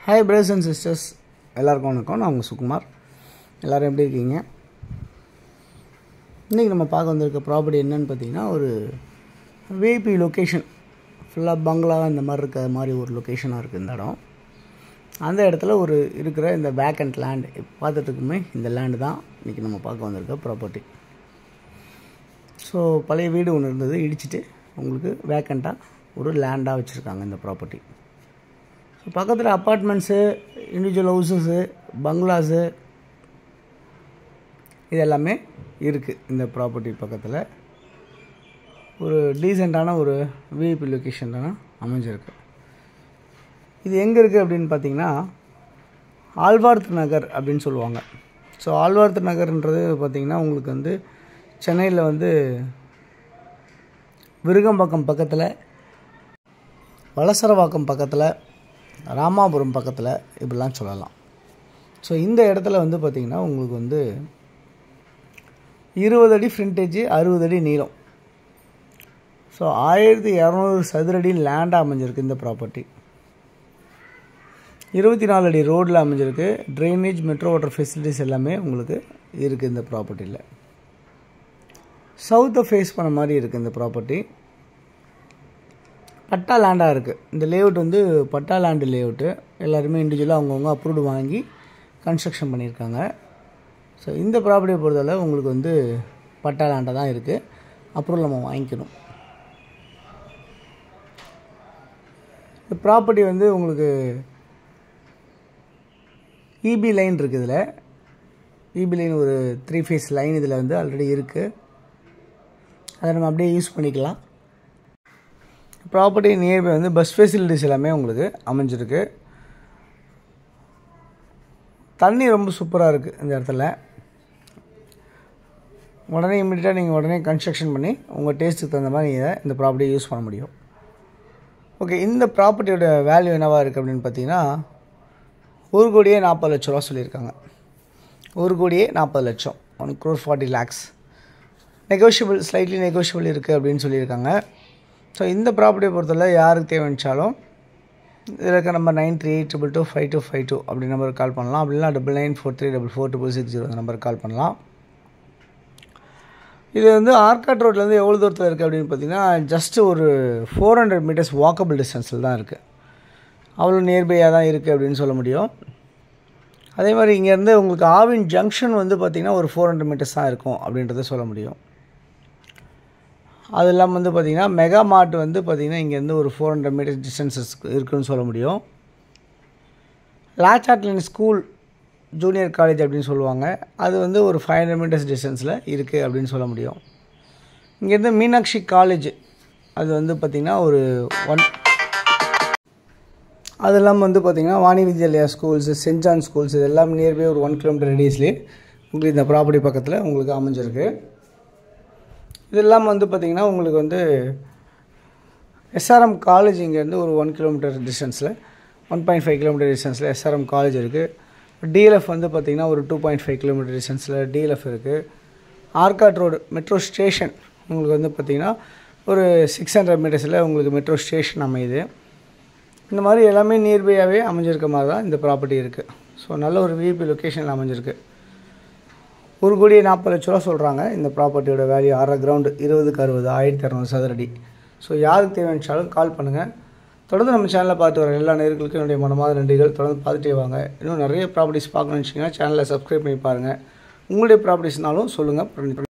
Hi brothers and sisters, எல்லாருக்கும் வணக்கம். நான் உங்கள் சுகுமார். எல்லோரும் எப்படி இருக்கீங்க? இன்றைக்கி நம்ம பார்க்க வந்திருக்க ப்ராப்பர்ட்டி என்னென்னு பார்த்தீங்கன்னா, ஒரு விஐபி லொக்கேஷன், ஃபுல்லாக பங்களா இந்த மாதிரி இருக்க மாதிரி ஒரு லொக்கேஷனாக இருக்குது இந்த இடம். அந்த இடத்துல ஒரு இருக்கிற இந்த வேக்கண்ட் லேண்ட் பார்த்துட்டுருக்குமே, இந்த லேண்டு தான் இன்றைக்கி நம்ம பார்க்க வந்திருக்க ப்ராப்பர்ட்டி. ஸோ பழைய வீடு ஒன்று இருந்தது, இடிச்சிட்டு உங்களுக்கு வேக்கண்ட்டாக ஒரு லேண்டாக வச்சுருக்காங்க இந்த ப்ராப்பர்ட்டி. ஸோ பக்கத்தில் அப்பார்ட்மெண்ட்ஸு, இண்டிவிஜுவல் ஹவுசஸ்ஸு, பங்களாஸு இது எல்லாமே இருக்குது இந்த ப்ராப்பர்ட்டி பக்கத்தில். ஒரு டீசெண்டான ஒரு விஐபி லொக்கேஷன் தானே அமைஞ்சிருக்கு. இது எங்கே இருக்குது அப்படின்னு பார்த்தீங்கன்னா, ஆழ்வார்த் நகர் அப்படின்னு சொல்லுவாங்க. ஸோ ஆழ்வார்த் நகர்ன்றது பார்த்திங்கன்னா உங்களுக்கு சென்னையில் விருகம்பாக்கம் பக்கத்தில், வலசரவாக்கம் பக்கத்தில், ராமாபுரம் பக்கத்தில் இப்படிலாம் சொல்லலாம். ஸோ இந்த இடத்துல பார்த்திங்கன்னா உங்களுக்கு 20 அடி ஃப்ரண்டேஜ், 60 அடி நீளம். ஸோ 1200 சதுரடி லேண்டாக அமைஞ்சிருக்கு இந்த ப்ராப்பர்ட்டி. 24 அடி ரோடில் அமைஞ்சிருக்கு. ட்ரைனேஜ், மெட்ரோ வாட்டர் ஃபெசிலிட்டிஸ் எல்லாமே உங்களுக்கு இருக்குது இந்த ப்ராப்பர்ட்டியில். சவுத்தை ஃபேஸ் பண்ண மாதிரி இருக்குது இந்த ப்ராப்பர்ட்டி. பட்டா லேண்டாக இருக்குது. இந்த லேஅவுட் பட்டா லேண்டு லேஅவுட்டு. எல்லாருமே இண்டிவிஜுவலாக அவங்கவுங்க அப்ரூவ்டு வாங்கி கன்ஸ்ட்ரக்ஷன் பண்ணியிருக்காங்க. ஸோ இந்த ப்ராப்பர்ட்டியை பொறுத்தவரை உங்களுக்கு பட்டா லேண்டாக தான் இருக்குது. அப்ரூவல் நம்ம வாங்கிக்கணும். இந்த ப்ராப்பர்ட்டி உங்களுக்கு இபி லைன் இருக்குது. இதில் இபி லைன் ஒரு 3 ஃபேஸ் லைன் இதில் ஆல்ரெடி இருக்குது. அதை நம்ம அப்படியே யூஸ் பண்ணிக்கலாம். ப்ராப்பர்ட்டி நியர்பை பஸ் ஃபெசிலிட்டிஸ் எல்லாமே உங்களுக்கு அமைஞ்சிருக்கு. தண்ணி ரொம்ப சூப்பராக இருக்குது இந்த இடத்துல. உடனே இமீடியட்டாக நீங்கள் உடனே கன்ஸ்ட்ரக்ஷன் பண்ணி உங்கள் டேஸ்ட்டுக்கு தகுந்த மாதிரி நீங்கள் இந்த ப்ராப்பர்ட்டியை யூஸ் பண்ண முடியும். ஓகே, இந்த ப்ராப்பர்ட்டியோட வேல்யூ என்னவாக இருக்குது அப்படின்னு பார்த்தீங்கன்னா, 1,40,00,000 ரூபா சொல்லியிருக்காங்க. 1,40,00,000, 1,40,00,000. நெகோஷியபிள், ஸ்லைட்லி நெகோஷியபிள் இருக்குது அப்படின்னு சொல்லியிருக்காங்க. ஸோ இந்த ப்ராப்பர்ட்டியை பொறுத்தவரை யாருக்கு தேவைச்சாலும் இதில் இருக்க நம்பர் 9382225252 அப்படி நம்பருக்கு கால் பண்ணலாம். அப்படின்னா 9943442660 அந்த நம்பருக்கு கால் பண்ணலாம். இது ஆர்காட் ரோட்லேருந்து எவ்வளோ தூரத்தில் இருக்குது அப்படின்னு பார்த்தீங்கன்னா, ஜஸ்ட் ஒரு 400 மீட்டர்ஸ் வாக்கபிள் டிஸ்டன்ஸில் தான் இருக்குது. அவ்வளோ நியர்பையாக தான் இருக்குது அப்படின்னு சொல்ல முடியும். அதே மாதிரி இங்கேருந்து உங்களுக்கு ஆவின் ஜங்ஷன் பார்த்திங்கன்னா ஒரு 400 மீட்டர்ஸ் தான் இருக்கும் அப்படின்றத சொல்ல முடியும். அது இல்லாமல் பார்த்திங்கன்னா மெகா மார்ட் பார்த்திங்கன்னா இங்கேருந்து ஒரு 400 மீட்டர்ஸ் டிஸ்டன்ஸஸ் இருக்குதுன்னு சொல்ல முடியும். லாச்சாட்லின் ஸ்கூல் ஜூனியர் காலேஜ் அப்படின்னு சொல்லுவாங்க, அது ஒரு 500 மீட்டர்ஸ் டிஸ்டன்ஸில் இருக்குது அப்படின்னு சொல்ல முடியும். இங்கேருந்து மீனாட்சி காலேஜ் அது பார்த்திங்கன்னா ஒரு அது இல்லாமல் பார்த்திங்கன்னா Vani Vidyalaya schools, Saint John schools இது எல்லாம் நியர்பை ஒரு 1 கிலோமீட்டர் ரேடியஸ்லேயே உங்களுக்கு இந்த ப்ராப்பர்ட்டி பக்கத்தில் உங்களுக்கு அமைஞ்சிருக்கு. இது இல்லாமல் பார்த்திங்கன்னா உங்களுக்கு எஸ்ஆர்எம் காலேஜ் இங்கேருந்து ஒரு 1 கிலோமீட்டர் டிஸ்டன்ஸில், 1.5 கிலோமீட்டர் டிஸ்டன்ஸில் எஸ்ஆர்எம் காலேஜ் இருக்குது. டிஎல்எஃப் பார்த்திங்கன்னா ஒரு 2.5 கிலோமீட்டர் டிஸ்டன்ஸில் டிஎல்எஃப் இருக்குது. ஆர்காட் ரோடு மெட்ரோ ஸ்டேஷன் உங்களுக்கு பார்த்திங்கன்னா ஒரு 600 மீட்டர்ஸில் உங்களுக்கு மெட்ரோ ஸ்டேஷன் அமையுது. இந்த மாதிரி எல்லாமே நியர்பையாகவே அமைஞ்சிருக்க மாதிரி தான் இந்த ப்ராப்பர்ட்டி இருக்குது. ஸோ நல்ல ஒரு விஐபி லொக்கேஷனில் அமைஞ்சிருக்கு. 1,40,00,000 ரூபா சொல்கிறாங்க இந்த ப்ராப்பர்ட்டியோட வேல்யூ. 1/2 கிரவுண்டு, 20க்கு 60, 1200 சதுரடி. ஸோ யாருக்கு தேவைச்சாலும் கால் பண்ணுங்கள். தொடர்ந்து நம்ம சேனலில் பார்த்து வர எல்லா நேயர்களுக்கும் என்னுடைய மனமார்ந்த நன்றிகள். தொடர்ந்து பார்த்துட்டே வாங்க. இன்னும் நிறைய ப்ராப்பர்ட்டிஸ் பார்க்கணுன்னு வச்சிங்கன்னா சேனலை சப்ஸ்கிரைப் பண்ணி பாருங்கள். உங்களுடைய ப்ராப்பர்ட்டிஸ்னாலும் சொல்லுங்கள்.